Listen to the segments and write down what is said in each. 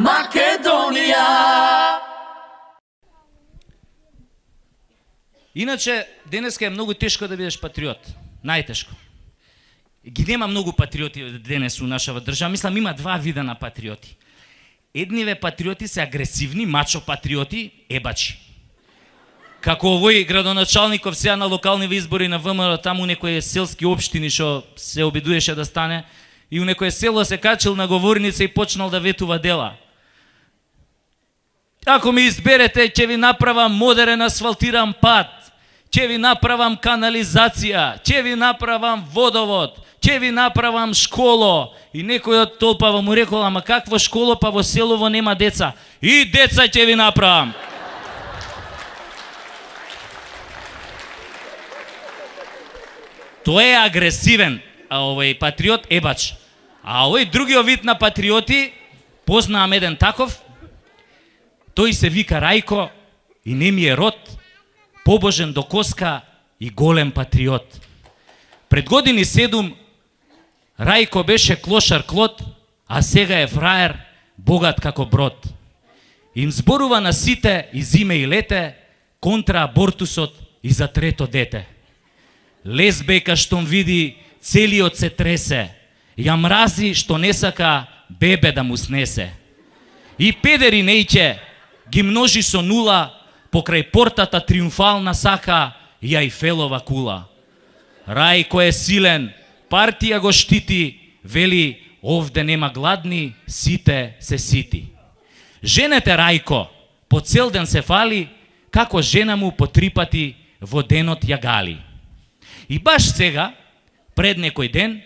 Македонија. Иначе, денеска е многу тешко да бидеш патриот. Најтешко. Ги нема многу патриоти денес у нашава држава. Мислам, има два вида на патриоти. Едниве патриоти се агресивни, мачо патриоти, ебачи. Како овој градоначалников сега на локалниве избори на ВМРО, таму некои селски општини што се обидуеше да стане, и у некое село се качил на говорница и почнал да ветува дела. Ако ми изберете, ќе ви направам модерен асфалтиран пат, ќе ви направам канализација, ќе ви направам водовод, ќе ви направам школо. И некој од толпава му рекол, ама какво школо, па во селово нема деца. И деца ќе ви направам. Тој е агресивен, а овој патриот ебач. А овој другиот вид на патриоти, познавам еден таков, тој се вика Рајко и не ми е род, побожен до коска и голем патриот. Пред години 7 Рајко беше клошар клот, а сега е фраер, богат како брод. Им зборува на сите и зиме и лете, контра абортусот и за трето дете. Лесбејка штом види, целиот се тресе, ја мрази што не сака бебе да му снесе. И педери нејќе ги множи со нула, покрај портата триумфална сака и Ајфелова кула. Рајко е силен, партија го штити, вели овде нема гладни, сите се сити. Женете Рајко по цел ден се фали, како жена му по 3 пати во денот ја гали. И баш сега, пред некој ден,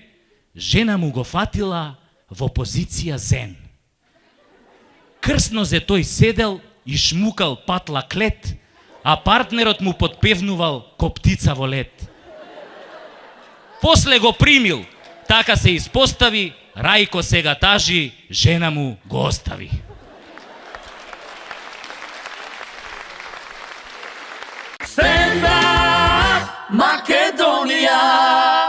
жена му го фатила во позиција зен. Крсно зе тој седел и шмукал патла клет, а партнерот му подпевнувал ко птица во лет. После го примил, така се испостави, Рајко сега тажи, жена му го остави. Stand up, Македонија.